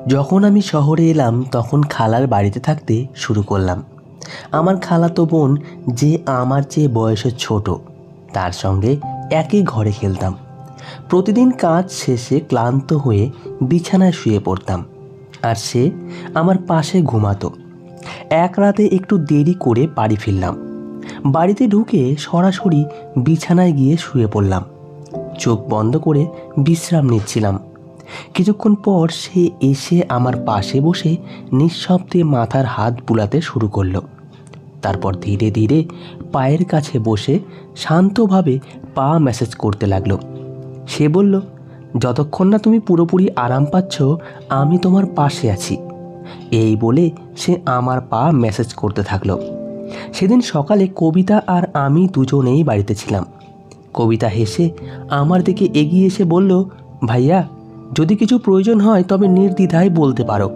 যখন আমি শহরে এলাম তখন খালার বাড়িতে থাকতে শুরু করলাম। আমার খালাতো বোন, যে আমার চেয়ে বয়সে ছোট, তার সঙ্গে একই ঘরে খেলতাম। প্রতিদিন কাজ শেষে ক্লান্ত হয়ে বিছানায় শুয়ে পড়তাম, আর সে আমার পাশে ঘুমাতো। এক রাতে একটু দেরি করে বাড়ি ফিরলাম। বাড়িতে ঢুকে সরাসরি বিছানায় গিয়ে শুয়ে পড়লাম। চোখ বন্ধ করে বিশ্রাম নিচ্ছিলাম। কিছুক্ষণ পর সে এসে আমার পাশে বসে নিঃশব্দে মাথার হাত বুলাতে শুরু করলো। তারপর ধীরে ধীরে পায়ের কাছে বসে শান্তভাবে পা ম্যাসেজ করতে লাগলো। সে বলল, যতক্ষণ না তুমি পুরোপুরি আরাম পাচ্ছ, আমি তোমার পাশে আছি। এই বলে সে আমার পা ম্যাসেজ করতে থাকলো। সেদিন সকালে কবিতা আর আমি দুজনেই বাড়িতে ছিলাম। কবিতা হেসে আমার দিকে এগিয়ে এসে বলল, ভাইয়া, যদি কিছু প্রয়োজন হয় তবে নির্দ্বিধায় বলতে পারো।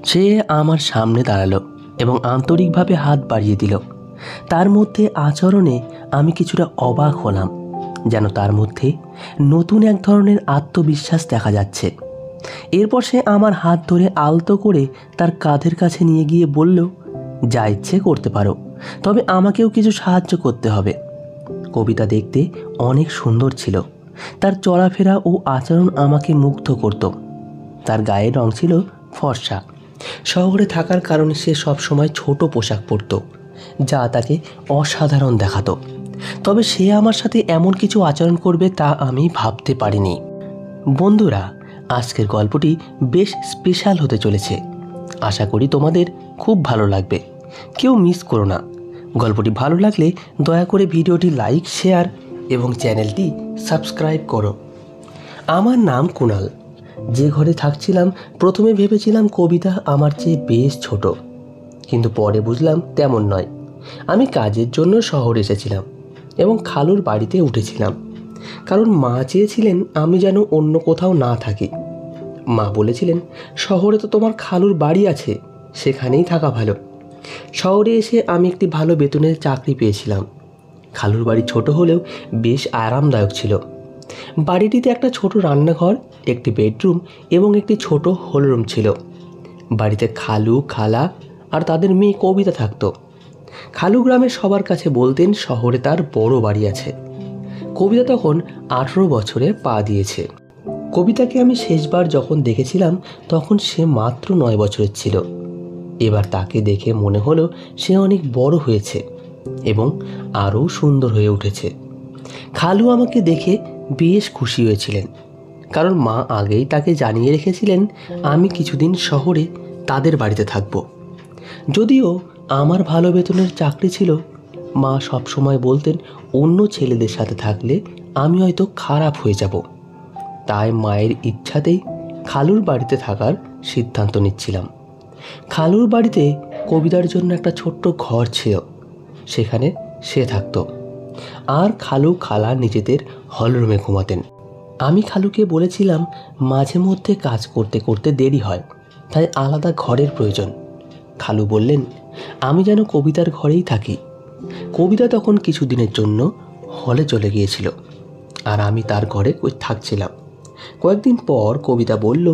সে আমার সামনে দাঁড়ালো এবং আন্তরিকভাবে হাত বাড়িয়ে দিল। তার মধ্যে আচরণে আমি কিছুটা অবাক হলাম, যেন তার মধ্যে নতুন এক ধরনের আত্মবিশ্বাস দেখা যাচ্ছে। এরপর সে আমার হাত ধরে আলতো করে তার কাঁধের কাছে নিয়ে গিয়ে বলল, যা ইচ্ছে করতে পারো, তবে আমাকেও কিছু সাহায্য করতে হবে। কবিতা দেখতে অনেক সুন্দর ছিল। তার চলাফেরা ও আচরণ আমাকে মুগ্ধ করত। তার গায়ের রং ছিল ফর্সা। শহরে থাকার কারণে সে সবসময় ছোট পোশাক পরত, যা তাকে অসাধারণ দেখাতো। তবে সে আমার সাথে এমন কিছু আচরণ করবে তা আমি ভাবতে পারিনি। বন্ধুরা, আজকের গল্পটি বেশ স্পেশাল হতে চলেছে। আশা করি তোমাদের খুব ভালো লাগবে। কেউ মিস করো না। গল্পটি ভালো লাগলে দয়া করে ভিডিওটি লাইক, শেয়ার এবং চ্যানেলটি সাবস্ক্রাইব করো। আমার নাম কুণাল। যে ঘরে থাকছিলাম, প্রথমে ভেবেছিলাম কবিতা আমার চেয়ে বেশ ছোট, কিন্তু পরে বুঝলাম তেমন নয়। আমি কাজের জন্য শহরে এসেছিলাম এবং খালুর বাড়িতে উঠেছিলাম, কারণ মা চেয়েছিলেন আমি যেন অন্য কোথাও না থাকি। মা বলেছিলেন, শহরে তো তোমার খালুর বাড়ি আছে, সেখানেই থাকা ভালো। শহরে এসে আমি একটি ভালো বেতনের চাকরি পেয়েছিলাম। খালুর বাড়ি ছোট হলেও বেশ আরামদায়ক ছিল। বাড়িটিতে একটা ছোট রান্নাঘর, একটি বেডরুম এবং একটি ছোট হলরুম ছিল। বাড়িতে খালু, খালা আর তাদের মেয়ে কবিতা থাকতো। খালু গ্রামের সবার কাছে বলতেন শহরে তার বড় বাড়ি আছে। কবিতা তখন 18 বছরে পা দিয়েছে। কবিতাকে আমি শেষবার যখন দেখেছিলাম তখন সে মাত্র 9 বছরের ছিল। এবার তাকে দেখে মনে হলো সে অনেক বড় হয়েছে এবং আরও সুন্দর হয়ে উঠেছে। খালু আমাকে দেখে বেশ খুশি হয়েছিলেন, কারণ মা আগেই তাকে জানিয়ে রেখেছিলেন আমি কিছুদিন শহরে তাদের বাড়িতে থাকব। যদিও আমার ভালো বেতনের চাকরি ছিল, মা সবসময় বলতেন অন্য ছেলেদের সাথে থাকলে আমি হয়তো খারাপ হয়ে যাব। তাই মায়ের ইচ্ছাতেই খালুর বাড়িতে থাকার সিদ্ধান্ত নিচ্ছিলাম। খালুর বাড়িতে কবিতার জন্য একটা ছোট্ট ঘর ছিল, সেখানে সে থাকতো। আর খালু, খালা নিজেদের হলরুমে ঘুমাতেন। আমি খালুকে বলেছিলাম মাঝে মধ্যে কাজ করতে করতে দেরি হয়, তাই আলাদা ঘরের প্রয়োজন। খালু বললেন আমি যেন কবিতার ঘরেই থাকি। কবিতা তখন কিছুদিনের জন্য হলে চলে গিয়েছিল, আর আমি তার ঘরে থাকছিলাম। কয়েকদিন পর কবিতা বলল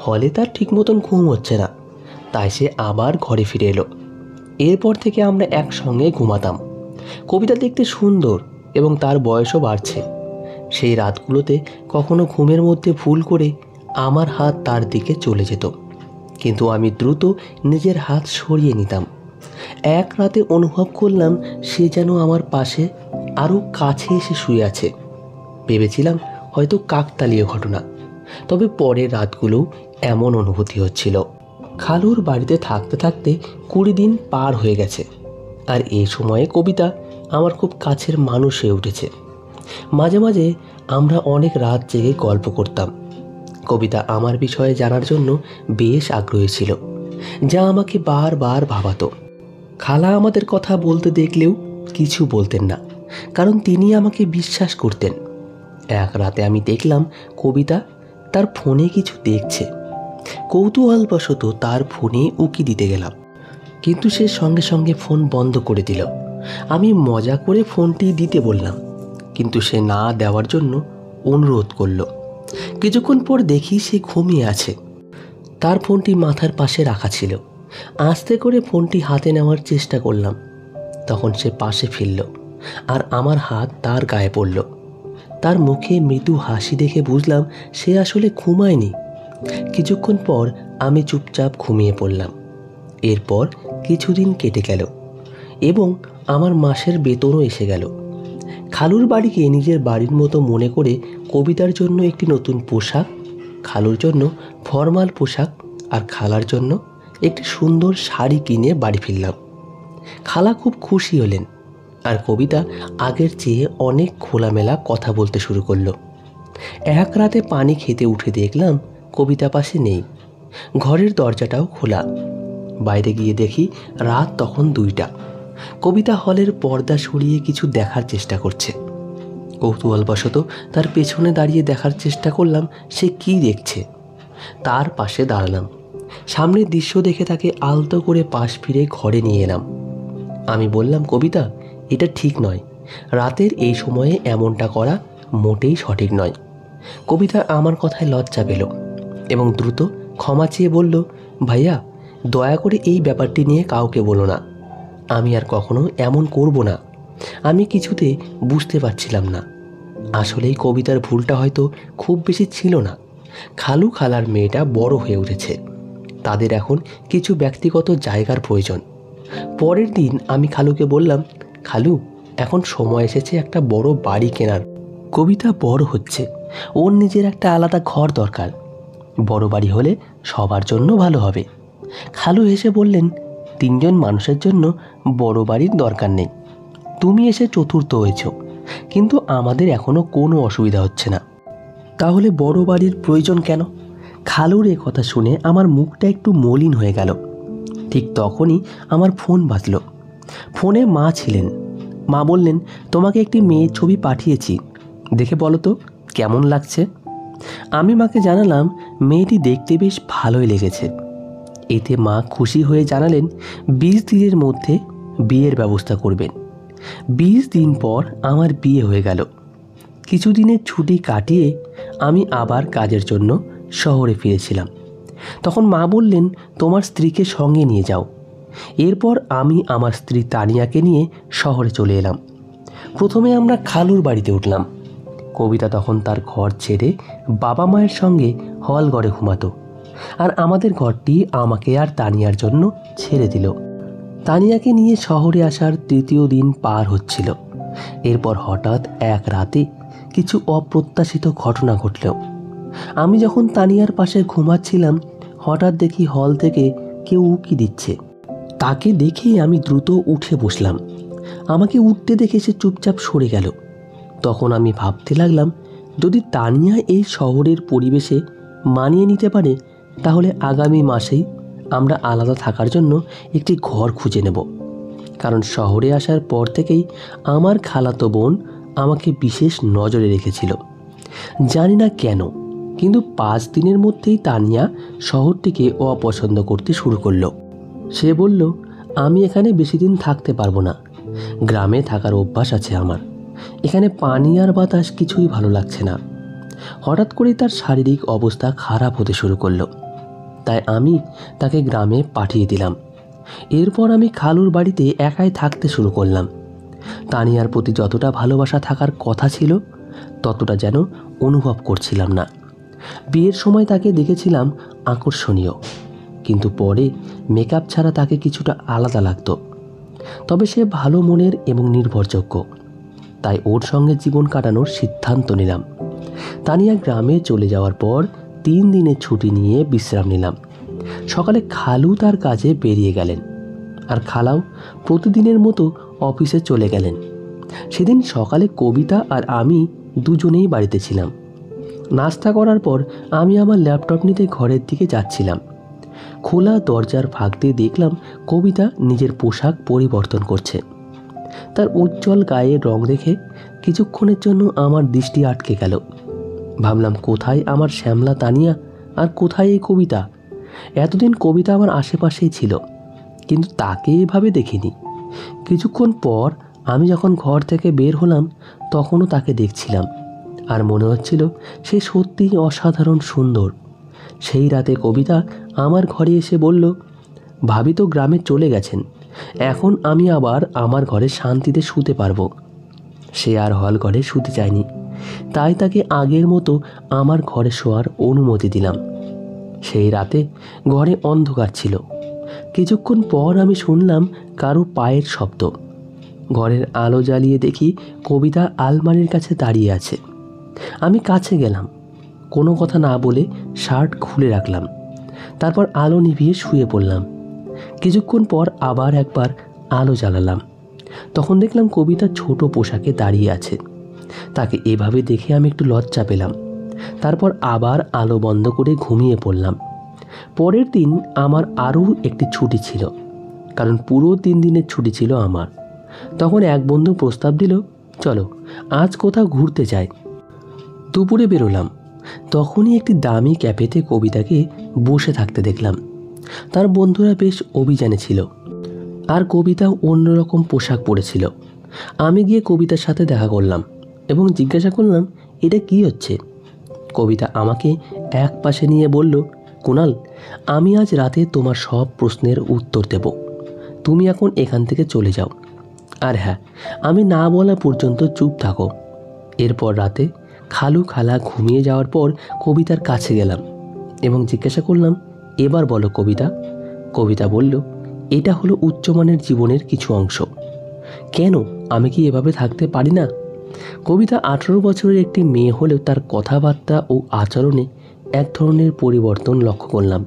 হলে তার ঠিক মতন ঘুম হচ্ছে না, তাই সে আবার ঘরে ফিরে এলো। এরপর থেকে আমরা একসঙ্গে ঘুমাতাম। কবিতা দেখতে সুন্দর এবং তার বয়সও বাড়ছে। সেই রাতগুলোতে কখনো ঘুমের মধ্যে ভুল করে আমার হাত তার দিকে চলে যেত, কিন্তু আমি দ্রুত নিজের হাত সরিয়ে নিতাম। এক রাতে অনুভব করলাম সে যেন আমার পাশে আরও কাছে এসে শুয়ে আছে। ভেবেছিলাম হয়তো কাকতালীয় ঘটনা, তবে পরের রাতগুলোও এমন অনুভূতি হচ্ছিল। খালুর বাড়িতে থাকতে থাকতে 20 দিন পার হয়ে গেছে, আর এই সময়ে কবিতা আমার খুব কাছের মানুষ হয়ে উঠেছে। মাঝে মাঝে আমরা অনেক রাত জেগে গল্প করতাম। কবিতা আমার বিষয়ে জানার জন্য বেশ আগ্রহী ছিল, যা আমাকে বারবার ভাবাতো। খালা আমাদের কথা বলতে দেখলেও কিছু বলতেন না, কারণ তিনি আমাকে বিশ্বাস করতেন। এক রাতে আমি দেখলাম কবিতা তার ফোনে কিছু দেখছে। কৌতূহলবশত তার ফোনে উকি দিতে গেলাম, কিন্তু সে সঙ্গে সঙ্গে ফোন বন্ধ করে দিল। আমি মজা করে ফোনটি দিতে বললাম, কিন্তু সে না দেওয়ার জন্য অনুরোধ করল। কিছুক্ষণ পর দেখি সে ঘুমিয়ে আছে। তার ফোনটি মাথার পাশে রাখা ছিল। আস্তে করে ফোনটি হাতে নেওয়ার চেষ্টা করলাম, তখন সে পাশে ফিরল আর আমার হাত তার গায়ে পড়ল। তার মুখে মৃদু হাসি দেখে বুঝলাম সে আসলে ঘুমায়নি। কিছুক্ষণ পর আমি চুপচাপ ঘুমিয়ে পড়লাম। এরপর কিছুদিন কেটে গেল এবং আমার মাসের বেতনও এসে গেল। খালুর বাড়িকে নিজের বাড়ির মতো মনে করে কবিতার জন্য একটি নতুন পোশাক, খালুর জন্য ফর্মাল পোশাক আর খালার জন্য একটি সুন্দর শাড়ি কিনে বাড়ি ফিরলাম। খালা খুব খুশি হলেন আর কবিতা আগের চেয়ে অনেক খোলামেলা কথা বলতে শুরু করলো। এক রাতে পানি খেতে উঠে দেখলাম কবিতা পাশে নেই। ঘরের দরজাটাও খোলা। বাইরে গিয়ে দেখি রাত তখন 2টা। কবিতা হলের পর্দা সরিয়ে কিছু দেখার চেষ্টা করছে। কৌতূহলবশত তার পেছনে দাঁড়িয়ে দেখার চেষ্টা করলাম সে কি দেখছে। তার পাশে দাঁড়ালাম। সামনের দৃশ্য দেখে তাকে আলতো করে পাশ ফিরে ঘরে নিয়ে এলাম। আমি বললাম, কবিতা, এটা ঠিক নয়, রাতের এই সময়ে এমনটা করা মোটেই সঠিক নয়। কবিতা আমার কথায় লজ্জা পেল এবং দ্রুত ক্ষমা চেয়ে বলল, ভাইয়া, দয়া করে এই ব্যাপারটি নিয়ে কাউকে বলো না। আমি আর কখনো এমন করব না। আমি কিছুতে বুঝতে পারছিলাম না। আসলেই কবিতার ভুলটা হয়তো খুব বেশি ছিল না। খালু খালার মেয়েটা বড় হয়ে উঠেছে, তাদের এখন কিছু ব্যক্তিগত জায়গার প্রয়োজন। পরের দিন আমি খালুকে বললাম, খালু, এখন সময় এসেছে একটা বড় বাড়ি কেনার। কবিতা বড় হচ্ছে, ওর নিজের একটা আলাদা ঘর দরকার। বড় বাড়ি হলে সবার জন্য ভালো হবে। খালু হেসে বললেন, 3জন মানুষের জন্য বড় বাড়ির দরকার নেই। তুমি এসে চতুর্থ হয়েছ, কিন্তু আমাদের এখনও কোনো অসুবিধা হচ্ছে না। তাহলে বড় বাড়ির প্রয়োজন কেন? খালুর এ কথা শুনে আমার মুখটা একটু মলিন হয়ে গেল। ঠিক তখনই আমার ফোন বাজল। ফোনে মা ছিলেন। মা বললেন, তোমাকে একটি মেয়ের ছবি পাঠিয়েছি, দেখে বলো তো কেমন লাগছে। আমি মাকে জানালাম মেয়েটি দেখতে বেশ ভালোই লেগেছে। এতে মা খুশি হয়ে জানালেন 20 দিনের মধ্যে বিয়ের ব্যবস্থা করবেন। 20 দিন পর আমার বিয়ে হয়ে গেল। কিছুদিনের ছুটি কাটিয়ে আমি আবার কাজের জন্য শহরে ফিরেছিলাম। তখন মা বললেন, তোমার স্ত্রীকে সঙ্গে নিয়ে যাও। এরপর আমি আমার স্ত্রী তানিয়াকে নিয়ে শহরে চলে এলাম। প্রথমে আমরা খালুর বাড়িতে উঠলাম। কবিতা তখন তার ঘর ছেড়ে বাবা মায়ের সঙ্গে হল ঘরে ঘুমাতো, আর আমাদের ঘরটি আমাকে আর তানিয়ার জন্য ছেড়ে দিল। তানিয়াকে নিয়ে শহরে আসার 3য় দিন পার হচ্ছিল। এরপর হঠাৎ এক রাতে কিছু অপ্রত্যাশিত ঘটনা ঘটল। আমি যখন তানিয়ার পাশে ঘুমাচ্ছিলাম, হঠাৎ দেখি হল থেকে কেউ উঁকি দিচ্ছে। তাকে দেখে আমি দ্রুত উঠে বসলাম। আমাকে উঠতে দেখে সে চুপচাপ সরে গেল। তখন আমি ভাবতে লাগলাম, যদি তানিয়া এই শহরের পরিবেশে মানিয়ে নিতে পারে, তাহলে আগামী মাসেই আমরা আলাদা থাকার জন্য একটি ঘর খুঁজে নেব। কারণ শহরে আসার পর থেকেই আমার খালাতো বোন আমাকে বিশেষ নজরে রেখেছিল। জানি না কেন, কিন্তু 5 দিনের মধ্যেই তানিয়া শহরটিকে অপছন্দ করতে শুরু করলো। সে বলল, আমি এখানে বেশি দিন থাকতে পারবো না। গ্রামে থাকার অভ্যাস আছে আমার, এখানে পানি আর বাতাস কিছুই ভালো লাগছে না। হঠাৎ করেই তার শারীরিক অবস্থা খারাপ হতে শুরু করলো, তাই আমি তাকে গ্রামে পাঠিয়ে দিলাম। এরপর আমি খালুর বাড়িতে একাই থাকতে শুরু করলাম। তানিয়ার প্রতি যতটা ভালোবাসা থাকার কথা ছিল, ততটা যেন অনুভব করছিলাম না। বিয়ের সময় তাকে দেখেছিলাম আকর্ষণীয়, কিন্তু পরে মেকআপ ছাড়া তাকে কিছুটা আলাদা লাগতো। তবে সে ভালো মনের এবং নির্ভরযোগ্য, তাই ওর সঙ্গে জীবন কাটানোর সিদ্ধান্ত নিলাম। তানিয়া গ্রামে চলে যাওয়ার পর 3 দিনের ছুটি নিয়ে বিশ্রাম নিলাম। সকালে খালু তার কাজে বেরিয়ে গেলেন, আর খালাও প্রতিদিনের মতো অফিসে চলে গেলেন। সেদিন সকালে কবিতা আর আমি দুজনেই বাড়িতে ছিলাম। নাস্তা করার পর আমি আমার ল্যাপটপ নিতে ঘরের দিকে যাচ্ছিলাম। খোলা দরজার ফাঁক দিয়ে দেখলাম কবিতা নিজের পোশাক পরিবর্তন করছে। তার উজ্জ্বল গায়ের রং দেখে কিছুক্ষণের জন্য আমার দৃষ্টি আটকে গেল। ভাবলাম, কোথায় আমার শ্যামলা তানিয়া আর কোথায় এই কবিতা? এতদিন কবিতা আমার আশেপাশেই ছিল, কিন্তু তাকে এভাবে দেখিনি। কিছুক্ষণ পর আমি যখন ঘর থেকে বের হলাম, তখনও তাকে দেখছিলাম, আর মনে হচ্ছিল সে সত্যিই অসাধারণ সুন্দর। সেই রাতে কবিতা আমার ঘরে এসে বলল, ভাবি তো গ্রামে চলে গেছেন, এখন আমি আবার আমার ঘরে শান্তিতে শুতে পারবো। সে আর হল ঘরে শুতে চায়নি, তাই তাকে আগের মতো আমার ঘরে শোয়ার অনুমতি দিলাম। সেই রাতে ঘরে অন্ধকার ছিল। কিছুক্ষণ পর আমি শুনলাম কারো পায়ের শব্দ। ঘরের আলো জ্বালিয়ে দেখি কবিতা আলমারির কাছে দাঁড়িয়ে আছে। আমি কাছে গেলাম, কোনো কথা না বলে শার্ট খুলে রাখলাম। তারপর আলো নিভিয়ে শুয়ে পড়লাম। কিছুক্ষণ পর আবার একবার আলো জ্বালালাম। তখন দেখলাম কবিতা ছোট পোশাকে দাঁড়িয়ে আছে। তাকে এভাবে দেখে আমি একটু লজ্জা পেলাম। তারপর আবার আলো বন্ধ করে ঘুমিয়ে পড়লাম। পরের দিন আমার আরও একটি ছুটি ছিল, কারণ পুরো 3 দিনের ছুটি ছিল আমার। তখন এক বন্ধু প্রস্তাব দিল, চলো আজ কোথাও ঘুরতে যাই। দুপুরে বেরোলাম। তখনই একটি দামি ক্যাফেতে কবিতাকে বসে থাকতে দেখলাম। তার বন্ধুরা বেশ অভিযানে ছিল, আর কবিতাও অন্যরকম পোশাক পরেছিল। আমি গিয়ে কবিতার সাথে দেখা করলাম এবং জিজ্ঞাসা করলাম, এটা কি হচ্ছে? কবিতা আমাকে এক পাশে নিয়ে বলল, কুণাল, আমি আজ রাতে তোমার সব প্রশ্নের উত্তর দেব। তুমি এখন এখান থেকে চলে যাও। আর হ্যাঁ, আমি না বলা পর্যন্ত চুপ থাকো। এরপর রাতে খালু খালা ঘুমিয়ে যাওয়ার পর কবিতার কাছে গেলাম এবং জিজ্ঞাসা করলাম, এবার বলো কবিতা। কবিতা বলল, এটা হলো উচ্চমানের জীবনের কিছু অংশ। কেন, আমি কি এভাবে থাকতে পারি না? কবিতা 18 বছরের একটি মেয়ে হলেও তার কথাবার্তা ও আচরণে এক ধরনের পরিবর্তন লক্ষ্য করলাম।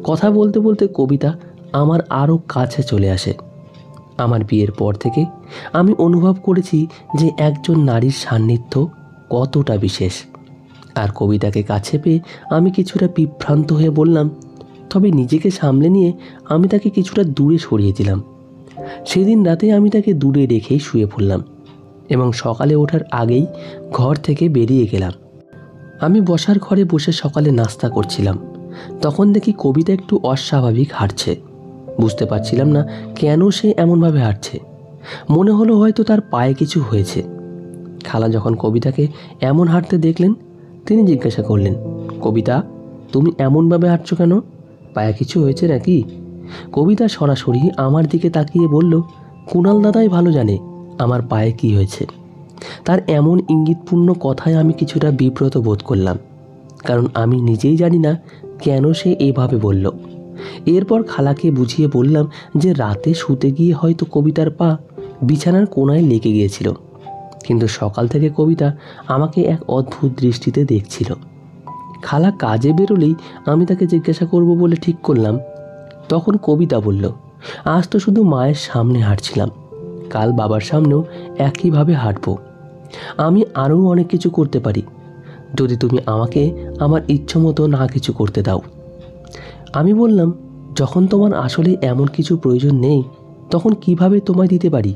কথা বলতে বলতে কবিতা আমার আরও কাছে চলে আসে। আমার বিয়ের পর থেকে আমি অনুভব করেছি যে একজন নারীর সান্নিধ্য কতটা বিশেষ। আর কবিতাকে কাছে পেয়ে আমি কিছুটা বিভ্রান্ত হয়ে বললাম, তবে নিজেকে সামলে নিয়ে আমি তাকে কিছুটা দূরে সরিয়ে দিলাম। সেদিন রাতে আমি তাকে দূরে রেখেই শুয়ে পড়লাম এবং সকালে ওঠার আগেই ঘর থেকে বেরিয়ে গেলাম। আমি বসার ঘরে বসে সকালে নাস্তা করছিলাম। তখন দেখি কবিতা একটু অস্বাভাবিক হাঁটছে। বুঝতে পারছিলাম না কেন সে এমনভাবে হাঁটছে। মনে হলো হয়তো তার পায়ে কিছু হয়েছে। খালা যখন কবিতাকে এমন হাঁটতে দেখলেন, তিনি জিজ্ঞাসা করলেন, কবিতা, তুমি এমনভাবে হাঁটছো কেন? পায়ে কিছু হয়েছে নাকি? কবিতা সরাসরি আমার দিকে তাকিয়ে বলল, কুণাল দাদাই ভালো জানে আমার পায়ে কি হয়েছে। তার এমন ইঙ্গিতপূর্ণ কথায় আমি কিছুটা বিব্রত বোধ করলাম, কারণ আমি নিজেই জানি না কেন সে এভাবে বলল। এরপর খালাকে বুঝিয়ে বললাম যে রাতে শুতে গিয়ে হয়তো কবিতার পা বিছানার কোণায় লেগে গিয়েছিল, কিন্তু সকাল থেকে কবিতা আমাকে এক অদ্ভুত দৃষ্টিতে দেখছিল। খালা কাজে বেরোলেই আমি তাকে জিজ্ঞাসা করব বলে ঠিক করলাম। তখন কবিতা বলল, আজ তো শুধু মায়ের সামনে হাঁটছিলাম, কাল বাবার সামনেও একইভাবে হাঁটবো। আমি আরও অনেক কিছু করতে পারি যদি তুমি আমাকে আমার ইচ্ছামতো না কিছু করতে দাও। আমি বললাম, যখন তোমার আসলে এমন কিছু প্রয়োজন নেই তখন কিভাবে তোমায় দিতে পারি?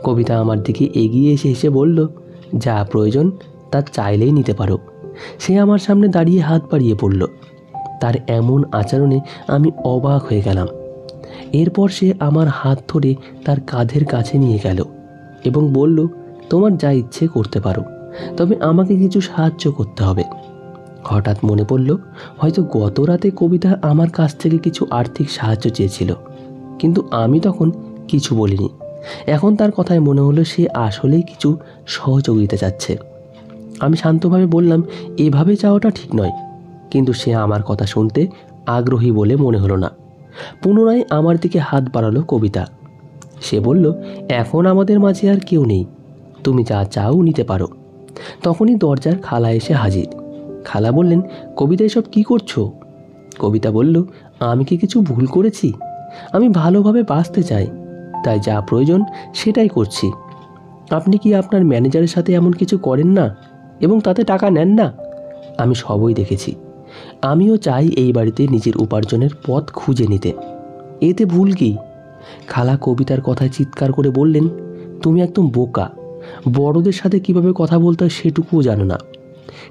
কবিতা আমার দিকে এগিয়ে এসে হেসে বলল, যা প্রয়োজন তা চাইলেই নিতে পারো। সে আমার সামনে দাঁড়িয়ে হাত বাড়িয়ে পড়ল। তার এমন আচরণে আমি অবাক হয়ে গেলাম। এরপর সে আমার হাত ধরে তার কাঁধের কাছে নিয়ে গেল এবং বলল, তোমার যা ইচ্ছে করতে পারো, তবে আমাকে কিছু সাহায্য করতে হবে। হঠাৎ মনে পড়ল, হয়তো গত রাতে কবিতা আমার কাছ থেকে কিছু আর্থিক সাহায্য চেয়েছিল, কিন্তু আমি তখন কিছু বলিনি। এখন তার কথায় মনে হলো সে আসলেই কিছু সহযোগিতা চাচ্ছে। আমি শান্তভাবে বললাম, এভাবে চাওয়াটা ঠিক নয়, কিন্তু সে আমার কথা শুনতে আগ্রহী বলে মনে হলো না। পুনরায় আমার দিকে হাত বাড়ালো কবিতা। সে বলল, এখন আমাদের মাঝে আর কেউ নেই, তুমি যা চাও নিতে পারো। তখনই দরজার খালা এসে হাজির। খালা বললেন, কবিতা এসব কী করছো? কবিতা বলল, আমি কি কিছু ভুল করেছি? আমি ভালোভাবে বাঁচতে চাই, তাই যা প্রয়োজন সেটাই করছি। আপনি কি আপনার ম্যানেজারের সাথে এমন কিছু করেন না এবং তাতে টাকা নেন না? আমি সবই দেখেছি। আমিও চাই এই বাড়িতে নিজের উপার্জনের পথ খুঁজে নিতে, এতে ভুল কি? খালা কবিতার কথায় চিৎকার করে বললেন, তুমি একদম বোকা, বড়দের সাথে কিভাবে কথা বলতে হয় সেটুকুও জানো না।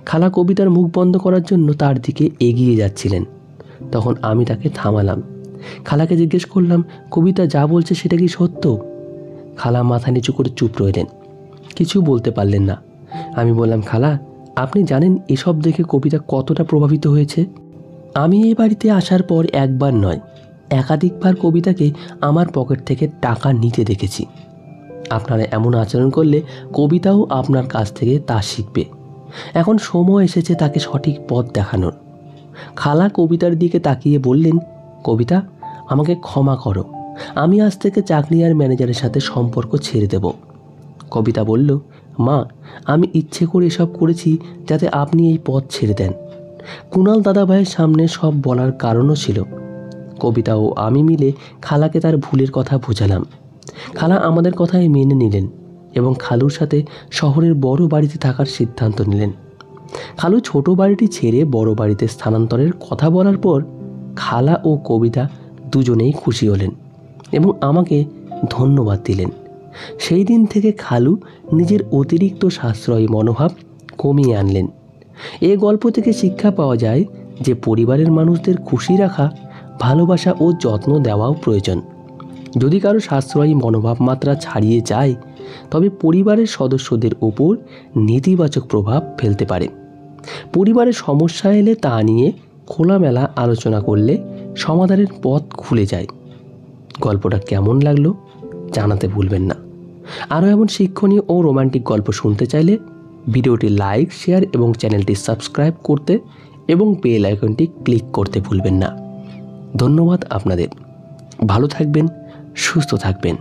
খালা কবিতার মুখ বন্ধ করার জন্য তার দিকে এগিয়ে যাচ্ছিলেন। তখন আমি তাকে থামালাম। খালাকে জিজ্ঞেস করলাম, কবিতা যা বলছে সেটা কি সত্য? খালা মাথা নিচু করে চুপ রইলেন, কিছু বলতে পারলেন না। আমি বললাম, খালা, আপনি জানেন এসব দেখে কবিতা কতটা প্রভাবিত হয়েছে? আমি এই বাড়িতে আসার পর একবার নয়, একাধিকবার কবিতাকে আমার পকেট থেকে টাকা নিতে দেখেছি। আপনারা এমন আচরণ করলে কবিতাও আপনার কাছ থেকে তা শিখবে। এখন সময় এসেছে তাকে সঠিক পথ দেখানোর। খালা কবিতার দিকে তাকিয়ে বললেন, কবিতা, আমাকে ক্ষমা করো, আমি আজ থেকে চাকরি আর ম্যানেজারের সাথে সম্পর্ক ছেড়ে দেব। কবিতা বলল, মা, আমি ইচ্ছে করে এসব করেছি যাতে আপনি এই পথ ছেড়ে দেন। কুণাল দাদাভাইয়ের সামনে সব বলার কারণও ছিল। কবিতা ও আমি মিলে খালাকে তার ভুলের কথা বোঝালাম। খালা আমাদের কথাই মেনে নিলেন এবং খালুর সাথে শহরের বড় বাড়িতে থাকার সিদ্ধান্ত নিলেন। খালু ছোট বাড়িটি ছেড়ে বড় বাড়িতে স্থানান্তরের কথা বলার পর খালা ও কবিতা দুজনেই খুশি হলেন এবং আমাকে ধন্যবাদ দিলেন। সেই দিন থেকে খালু নিজের অতিরিক্ত সাশ্রয়ী মনোভাব কমিয়ে আনলেন। এই গল্প থেকে শিক্ষা পাওয়া যায় যে পরিবারের মানুষদের খুশি রাখা, ভালোবাসা ও যত্ন দেওয়াও প্রয়োজন। যদি কারো সাশ্রয়ী মনোভাব মাত্রা ছাড়িয়ে যায় তবে পরিবারের সদস্যদের ওপর নেতিবাচক প্রভাব ফেলতে পারে। পরিবারের সমস্যা এলে তা নিয়ে খোলামেলা আলোচনা করলে সমাধানের পথ খুলে যায়। গল্পটা কেমন লাগলো জানাতে ভুলবেন না। আরও এমন শিক্ষণীয় ও রোমান্টিক গল্প শুনতে চাইলে ভিডিওটি লাইক, শেয়ার এবং চ্যানেলটি সাবস্ক্রাইব করতে এবং বেল আইকনটি ক্লিক করতে ভুলবেন না। ধন্যবাদ আপনাদের। ভালো থাকবেন, সুস্থ থাকবেন।